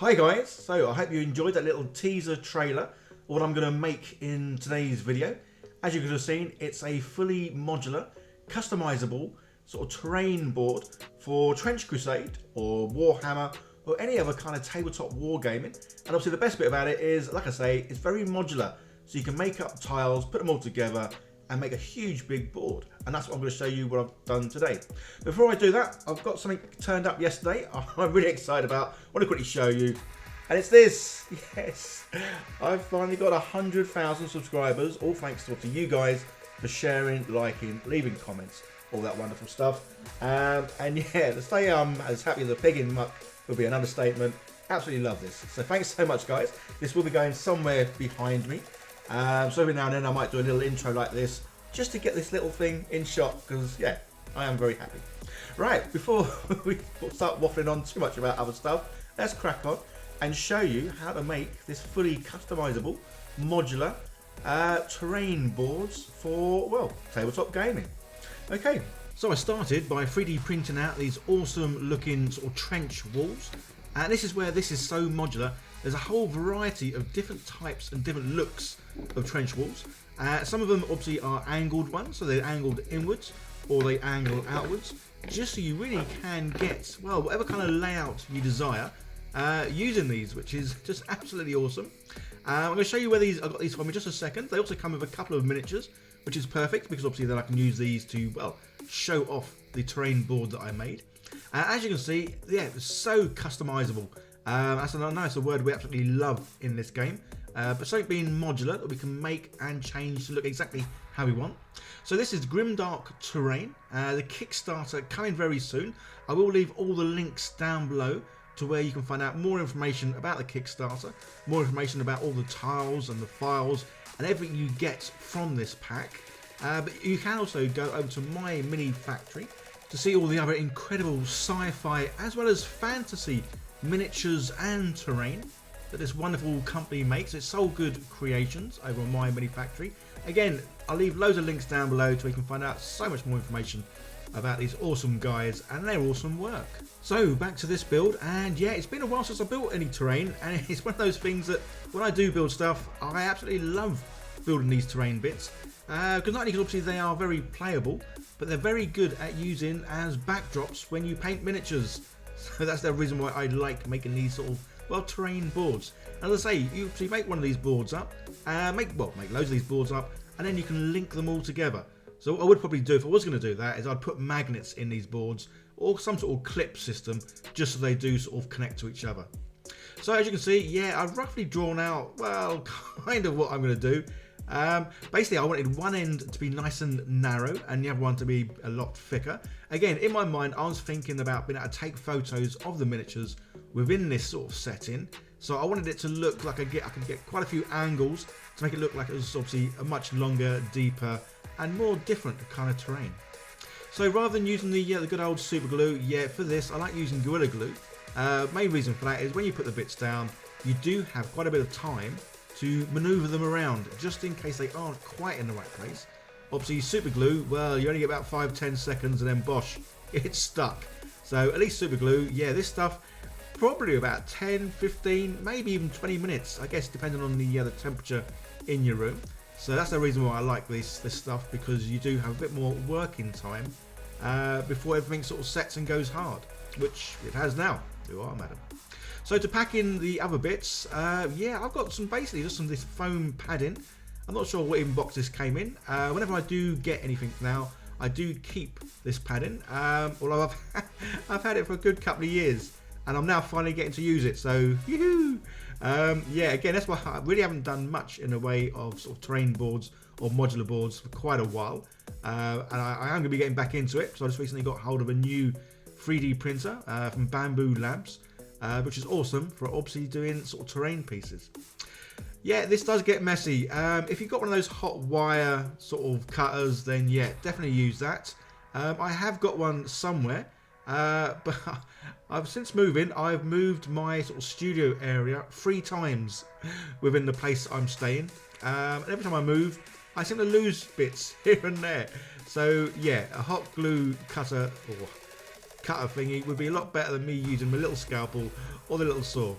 Hi guys, so I hope you enjoyed that little teaser trailer of what I'm going to make in today's video. As you could have seen, it's a fully modular, customizable sort of terrain board for Trench Crusade or Warhammer or any other kind of tabletop wargaming. And obviously the best bit about it is, like I say, it's very modular. So you can make up tiles, put them all together and make a huge big board. And that's what I'm going to show you what I've done today. Before I do that, I've got something turned up yesterday I'm really excited about. I want to quickly show you. And it's this. Yes, I've finally got 100,000 subscribers, all thanks to you guys for sharing, liking, leaving comments, all that wonderful stuff. And yeah, to say I'm as happy as a pig in muck would be an understatement. Absolutely love this. So thanks so much, guys. This will be going somewhere behind me. So every now and then I might do a little intro like this just to get this little thing in shot because, yeah, I am very happy. Right, before we start waffling on too much about other stuff, let's crack on and show you how to make this fully customizable, modular terrain boards for, well, tabletop gaming. Okay, so I started by 3D printing out these awesome looking sort of trench walls. And this is where this is so modular. There's a whole variety of different types and different looks of trench walls. Some of them obviously are angled ones, so they're angled inwards or they angle outwards, just so you really can get, well, whatever kind of layout you desire using these, which is just absolutely awesome. I'm going to show you where I got these from in just a second. They also come with a couple of miniatures, which is perfect because obviously then I can use these to, well, show off the terrain board that I made. As you can see, yeah, it's so customizable. That's a nice word we absolutely love in this game. But something being modular that we can make and change to look exactly how we want. So this is Grimdark Terrain, the Kickstarter coming very soon. I will leave all the links down below to where you can find out more information about the Kickstarter, more information about all the tiles and the files and everything you get from this pack. But you can also go over to my mini factory to see all the other incredible sci-fi as well as fantasy miniatures and terrain that this wonderful company makes. It's Soul Good Creations over on my mini factory. Again, I'll leave loads of links down below so you can find out so much more information about these awesome guys and their awesome work. So back to this build, and yeah, it's been a while since I built any terrain, and it's one of those things that when I do build stuff, I absolutely love building these terrain bits. Because not only because obviously they are very playable, but they're very good at using as backdrops when you paint miniatures. So that's the reason why I like making these sort of, well, terrain boards. As I say, you make one of these boards up, make loads of these boards up, and then you can link them all together. So what I would probably do if I was going to do that is I'd put magnets in these boards or some sort of clip system just so they do sort of connect to each other. So as you can see, yeah, I've roughly drawn out, well, kind of what I'm going to do. Basically, I wanted one end to be nice and narrow and the other one to be a lot thicker. Again, in my mind, I was thinking about being able to take photos of the miniatures within this sort of setting. So I wanted it to look like I could get quite a few angles to make it look like it was obviously a much longer, deeper, and more different kind of terrain. So rather than using the good old super glue, yeah, for this I like using Gorilla Glue. Main reason for that is when you put the bits down, you do have quite a bit of time to maneuver them around, just in case they aren't quite in the right place. Obviously super glue, well, you only get about 5-10 seconds and then bosh, it's stuck. So at least super glue, yeah, this stuff probably about 10-15, maybe even 20 minutes, I guess, depending on the temperature in your room. So that's the reason why I like this stuff, because you do have a bit more working time before everything sort of sets and goes hard, which it has now. You are, madam. So to pack in the other bits, yeah, I've got basically just some of this foam padding. I'm not sure what even box this came in. Whenever I do get anything now, I do keep this padding. Although I've had it for a good couple of years, and I'm now finally getting to use it. So, yoo-hoo! Yeah, again, that's why I really haven't done much in the way of sort of terrain boards or modular boards for quite a while. And I am going to be getting back into it. So I just recently got hold of a new 3D printer from Bamboo Labs, which is awesome for obviously doing sort of terrain pieces. Yeah, this does get messy. If you've got one of those hot wire sort of cutters, then yeah, definitely use that. I have got one somewhere, but since moving, I've moved my sort of studio area 3 times within the place I'm staying. And every time I move, I seem to lose bits here and there. So yeah, a hot glue cutter or cutter thingy would be a lot better than me using my little scalpel or the little saw.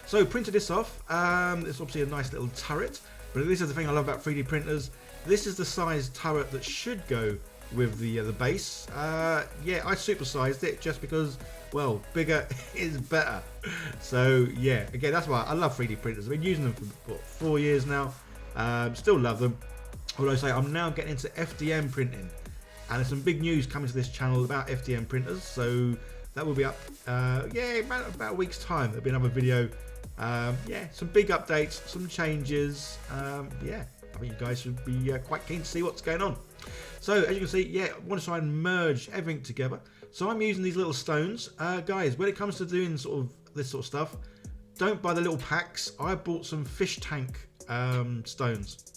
So printed this off. It's obviously a nice little turret, but this is the thing I love about 3D printers. This is the size turret that should go with the base. Yeah, I supersized it just because, well, bigger is better. So yeah, again, that's why I love 3D printers. I've been using them for what, 4 years now. Still love them. Although I say I'm now getting into FDM printing, and there's some big news coming to this channel about FDM printers. So that will be up, yeah, about a week's time. There'll be another video. Yeah, some big updates, some changes. Yeah, I think you guys should be quite keen to see what's going on. So as you can see, yeah, I want to try and merge everything together. So I'm using these little stones. Guys, when it comes to doing sort of this sort of stuff, don't buy the little packs. I bought some fish tank stones.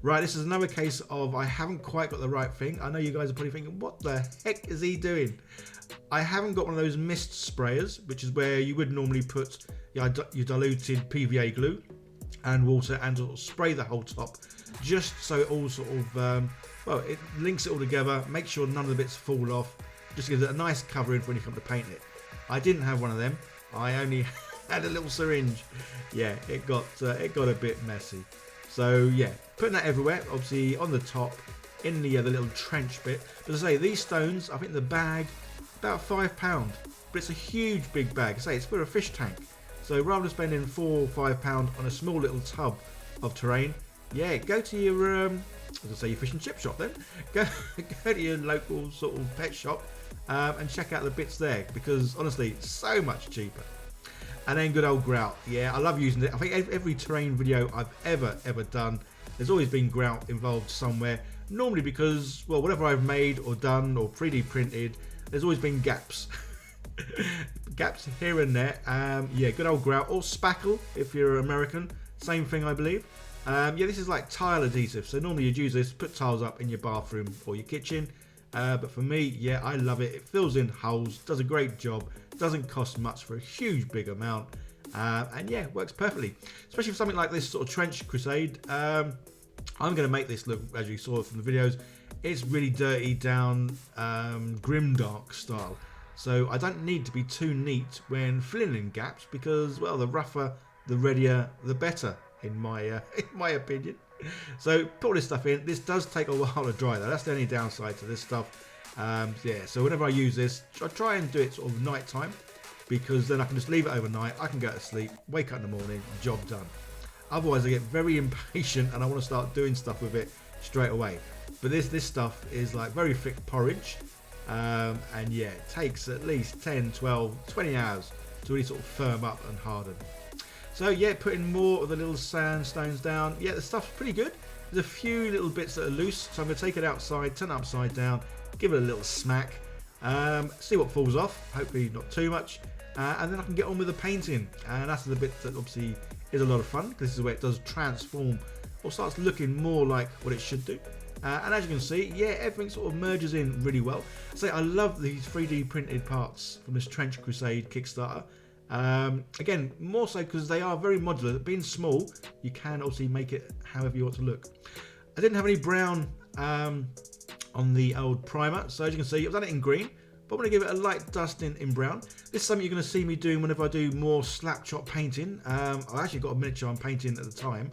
Right, this is another case of I haven't quite got the right thing. I know you guys are probably thinking, what the heck is he doing? I haven't got one of those mist sprayers, which is where you would normally put your diluted PVA glue and water and sort of spray the whole top, just so it all sort of, well, it links it all together, make sure none of the bits fall off, just gives it a nice covering for when you come to paint it. I didn't have one of them. I only had a little syringe. Yeah, it got a bit messy. So yeah, putting that everywhere, obviously on the top, in the little trench bit. But as I say, these stones, I think the bag, about £5, but it's a huge big bag. I say it's for a fish tank. So rather than spending £4 or £5 on a small little tub of terrain, yeah, go to your, as I say, your fish and chip shop then. Go to your local sort of pet shop and check out the bits there, because honestly, it's so much cheaper. And then good old grout. Yeah, I love using it. I think every terrain video I've ever done, there's always been grout involved somewhere. Normally because, well, whatever I've made or done or 3D printed, there's always been gaps. Gaps here and there. Yeah, good old grout or spackle if you're American. Same thing, I believe. Yeah, this is like tile adhesive. So normally you'd use this, put tiles up in your bathroom or your kitchen. But for me, yeah, I love it. It fills in holes, does a great job, doesn't cost much for a huge big amount, and yeah, works perfectly. Especially for something like this sort of trench crusade. I'm going to make this look, as you saw from the videos, it's really dirty down Grimdark style. So I don't need to be too neat when filling in gaps, because, well, the rougher, the readier, the better, in my opinion. So put all this stuff in. This does take a while to dry though. That's the only downside to this stuff. Yeah, so whenever I use this, I try and do it sort of night time, because then I can just leave it overnight. I can go to sleep, wake up in the morning, job done. Otherwise I get very impatient and I want to start doing stuff with it straight away. But this stuff is like very thick porridge, and yeah, it takes at least 10, 12, 20 hours to really sort of firm up and harden. So yeah, putting more of the little sandstones down. Yeah, the stuff's pretty good. There's a few little bits that are loose, so I'm going to take it outside, turn it upside down, give it a little smack, see what falls off, hopefully not too much, and then I can get on with the painting. And that's the bit that obviously is a lot of fun, because this is where it does transform or starts looking more like what it should do. And as you can see, yeah, everything sort of merges in really well. So I love these 3D printed parts from this Trench Crusade Kickstarter. Again, more so because they are very modular. Being small, you can obviously make it however you want to look. I didn't have any brown on the old primer, so as you can see, I've done it in green, but I'm going to give it a light dust in brown. This is something you're going to see me doing whenever I do more slap chop painting. I've actually got a miniature I'm painting at the time,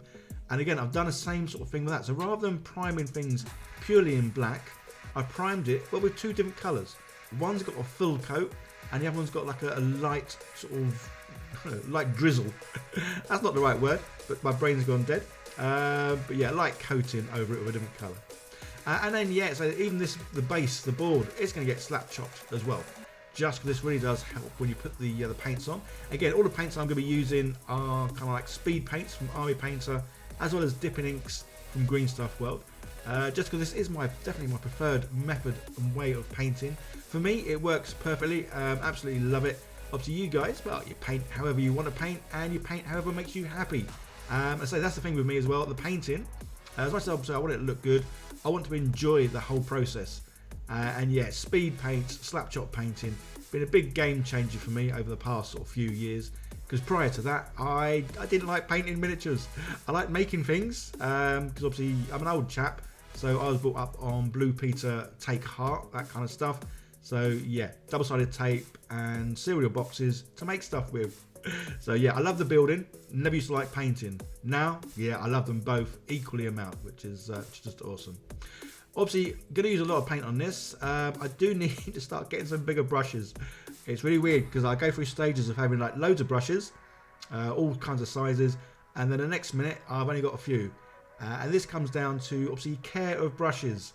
and again, I've done the same sort of thing with that. So rather than priming things purely in black, I primed it but with two different colours. One's got a full coat, and the other one's got like a light sort of light drizzle. That's not the right word, but my brain's gone dead. But yeah, light coating over it with a different colour. And then yeah, so even the base, the board, it's going to get slap chopped as well. Just because this really does help when you put the paints on. Again, all the paints I'm going to be using are kind of like speed paints from Army Painter, as well as dipping inks from Green Stuff World. Just because this is definitely my preferred method and way of painting. For me, it works perfectly. Absolutely love it. Up to you guys. Well, you paint however you want to paint, and you paint however makes you happy. And so that's the thing with me as well. The painting, as much as I want it to look good, I want to enjoy the whole process. And yeah, speed paint, slap chop painting, been a big game changer for me over the past sort of few years. Because prior to that, I didn't like painting miniatures. I like making things, because obviously I'm an old chap, so I was brought up on Blue Peter, Take Heart, that kind of stuff. So yeah, double-sided tape and cereal boxes to make stuff with. So yeah, I love the building. Never used to like painting. Now, yeah, I love them both equally amount, which is just awesome. Obviously, going to use a lot of paint on this. I do need to start getting some bigger brushes. It's really weird because I go through stages of having like loads of brushes, all kinds of sizes, and then the next minute I've only got a few. And this comes down to obviously care of brushes.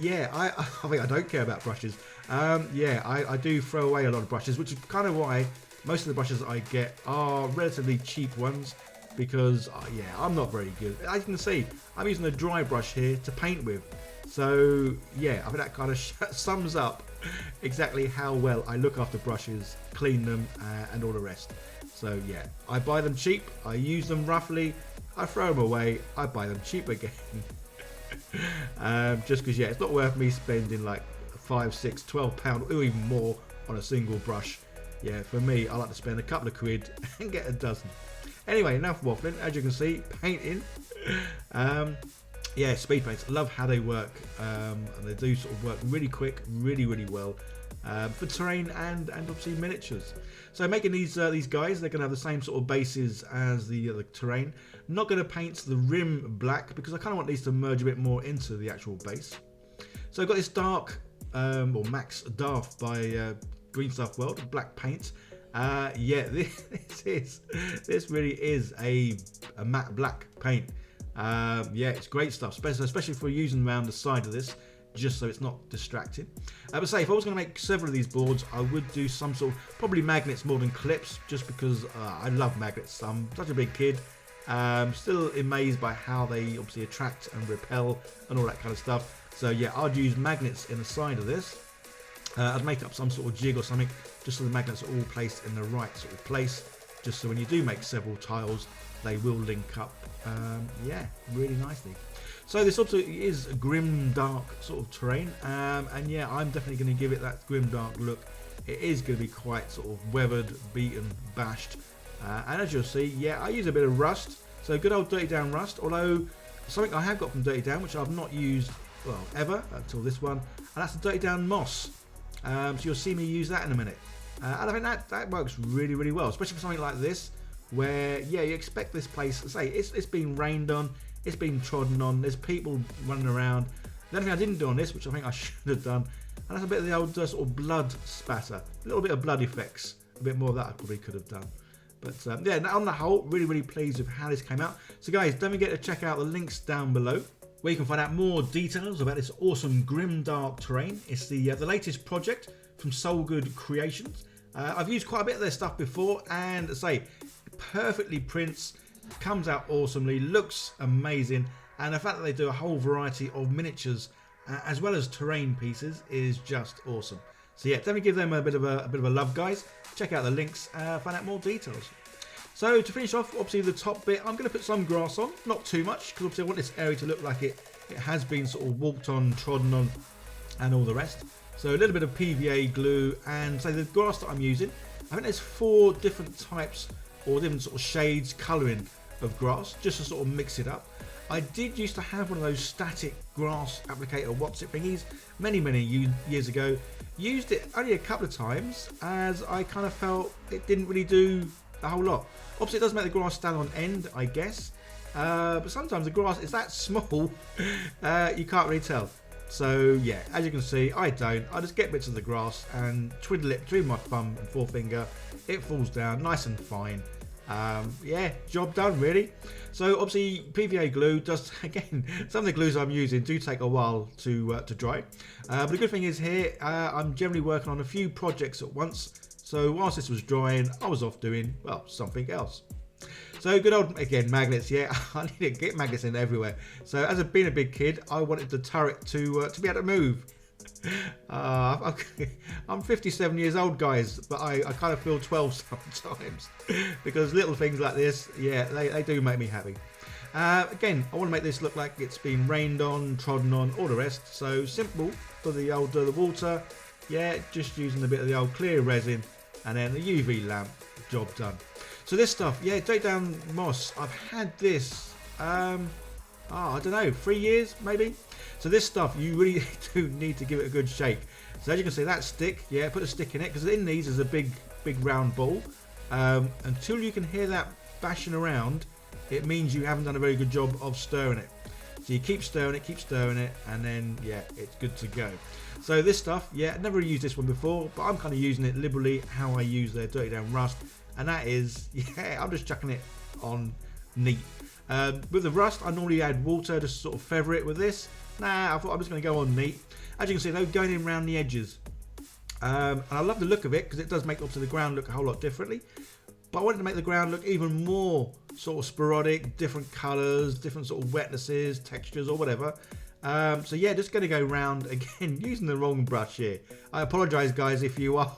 Yeah, I think I don't care about brushes. Yeah, I do throw away a lot of brushes, which is kind of why most of the brushes that I get are relatively cheap ones, because yeah, I'm not very good. As you can see, I'm using a dry brush here to paint with. So yeah, I think that kind of sums up exactly how well I look after brushes, clean them, and all the rest. So yeah, I buy them cheap, I use them roughly, I throw them away, I buy them cheap again. Just because yeah, it's not worth me spending like £5, £6, £12 or even more on a single brush. Yeah, for me, I like to spend a couple of quid and get a dozen. Anyway, enough waffling. As you can see, painting. Yeah, speed paints. I love how they work, and they do sort of work really quick, really well for terrain and obviously miniatures. So making these guys, they're going to have the same sort of bases as the terrain. Not going to paint the rim black because I kind of want these to merge a bit more into the actual base. So I've got this dark or Max Darth by Green Stuff World black paint. Yeah, this really is a matte black paint. Yeah, it's great stuff, especially for using around the side of this, just so it's not distracting. But say, if I was going to make several of these boards, I would do some sort of, probably magnets more than clips, just because I love magnets. I'm such a big kid. Still amazed by how they obviously attract and repel and all that kind of stuff. So yeah, I'd use magnets in the side of this. I'd make up some sort of jig or something, just so the magnets are all placed in the right sort of place, just so when you do make several tiles, they will link up, yeah, really nicely. So this also is a Grimdark sort of terrain, and yeah, I'm definitely going to give it that Grimdark look. It is going to be quite sort of weathered, beaten, bashed, and as you'll see, yeah, I use a bit of rust, so good old Dirty Down rust, although something I have got from Dirty Down, which I've not used, well, ever, until this one, and that's the Dirty Down moss. So you'll see me use that in a minute, and I think that works really well, especially for something like this, where yeah, you expect this place, say it's been rained on, it's been trodden on, there's people running around. The only thing I didn't do on this, which I think I should have done, and that's a bit of the old sort of blood spatter, a little bit of blood effects, a bit more of that I probably could have done. But yeah, on the whole, really pleased with how this came out. So guys, don't forget to check out the links down below, where you can find out more details about this awesome Grimdark terrain. It's the latest project from Soul Good Creations. I've used quite a bit of their stuff before, and say, perfectly prints, comes out awesomely, looks amazing, and the fact that they do a whole variety of miniatures as well as terrain pieces is just awesome. So yeah, definitely give them a bit of a love, guys. Check out the links, find out more details. So to finish off, obviously the top bit, I'm going to put some grass on, not too much, because obviously I want this area to look like it has been sort of walked on, trodden on, and all the rest. So a little bit of PVA glue, and so the grass that I'm using, I think there's 4 different types or different sort of shades, colouring of grass, just to sort of mix it up. I did used to have one of those static grass applicator what's it thingies many years ago. Used it only a couple of times, as I kind of felt it didn't really do a whole lot. Obviously it does make the grass stand on end, I guess, but sometimes the grass is that small you can't really tell. So yeah, as you can see, I just get bits of the grass and twiddle it between my thumb and forefinger. It falls down nice and fine. Yeah, job done really. So obviously PVA glue does, again, some of the glues I'm using do take a while to dry, but the good thing is here I'm generally working on a few projects at once, so whilst this was drying I was off doing, well, something else. So good old, again, magnets. Yeah, I need to get magnets in everywhere. So as being a big kid, I wanted the turret to be able to move. I'm 57 years old, guys, but I kind of feel 12 sometimes, because little things like this, yeah, they do make me happy. Again, I want to make this look like it's been rained on, trodden on, all the rest. So simple for the old the water, yeah, just using a bit of the old clear resin and then the UV lamp, job done. So this stuff, yeah, Dirty Down moss, I've had this, I don't know, 3 years maybe. So this stuff, you really do need to give it a good shake. So as you can see, that stick, yeah, put a stick in it, because in these is a big round ball. Until you can hear that bashing around, it means you haven't done a very good job of stirring it. So you keep stirring it, and then yeah, it's good to go. So this stuff, yeah, I've never used this one before, but I'm kind of using it liberally how I use their Dirty Down Rust, and that is, yeah, I'm just chucking it on neat. With the rust, I normally add water to sort of feather it. With this, nah, I thought I was going to go on neat. As you can see, though, going in around the edges. And I love the look of it because it does make obviously the ground look a whole lot differently. But I wanted to make the ground look even more sort of sporadic, different colours, different sort of wetnesses, textures or whatever. So yeah, just going to go round again using the wrong brush here. I apologise, guys, if you are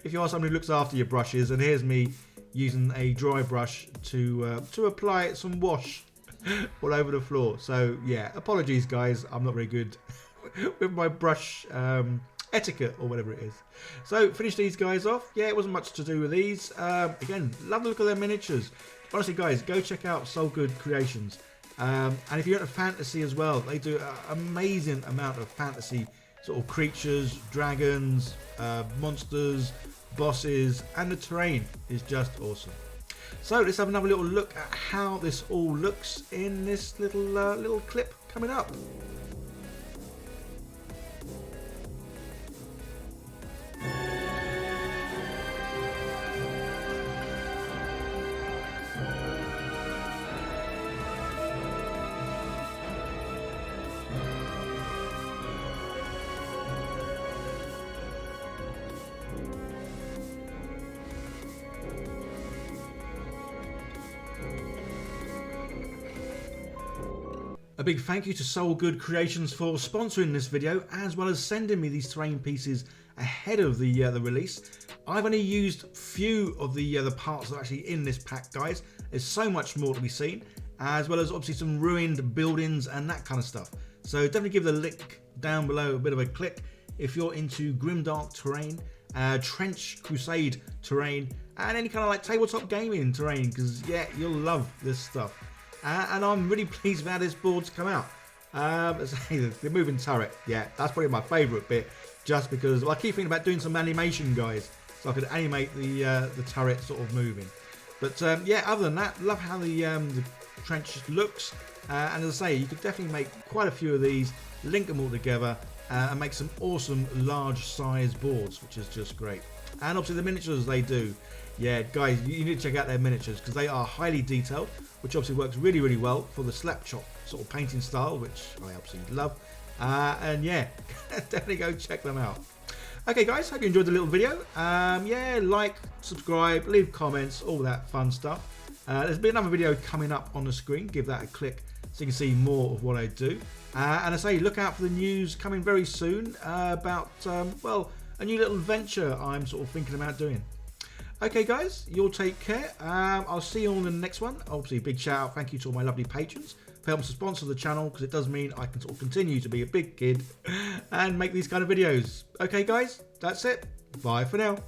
somebody who looks after your brushes, and here's me using a dry brush to apply some wash all over the floor. So yeah, apologies, guys. I'm not very good with my brush etiquette or whatever it is. So finish these guys off. Yeah, it wasn't much to do with these. Again, love the look of their miniatures. Honestly, guys, go check out Soul Good Creations. And if you're into fantasy as well, they do an amazing amount of fantasy sort of creatures, dragons, monsters, bosses, and the terrain is just awesome. So let's have another little look at how this all looks in this little clip coming up. A big thank you to Soul Good Creations for sponsoring this video, as well as sending me these terrain pieces ahead of the release. I've only used few of the parts that are actually in this pack, guys. There's so much more to be seen, as well as obviously some ruined buildings and that kind of stuff. So definitely give the link down below a bit of a click if you're into Grimdark terrain, Trench Crusade terrain, and any kind of like tabletop gaming terrain, because yeah, you'll love this stuff. And I'm really pleased with how this board's come out. The moving turret, yeah, that's probably my favourite bit, just because I keep thinking about doing some animation, guys, so I could animate the turret sort of moving. But yeah, other than that, love how the trench looks. And as I say, you could definitely make quite a few of these, link them all together, and make some awesome large size boards, which is just great. And obviously the miniatures they do. Yeah, guys, you need to check out their miniatures because they are highly detailed, which obviously works really, really well for the slap shot sort of painting style, which I absolutely love. And yeah, definitely go check them out. Okay, guys, hope you enjoyed the little video. Yeah, like, subscribe, leave comments, all that fun stuff. There's been another video coming up on the screen. Give that a click so you can see more of what I do. And I say, look out for the news coming very soon about, well, a new little venture I'm sort of thinking about doing. Okay, guys, you'll take care. I'll see you on the next one. Obviously, big shout out, thank you to all my lovely patrons for helping to sponsor the channel, because it does mean I can sort of continue to be a big kid and make these kind of videos. Okay, guys, that's it. Bye for now.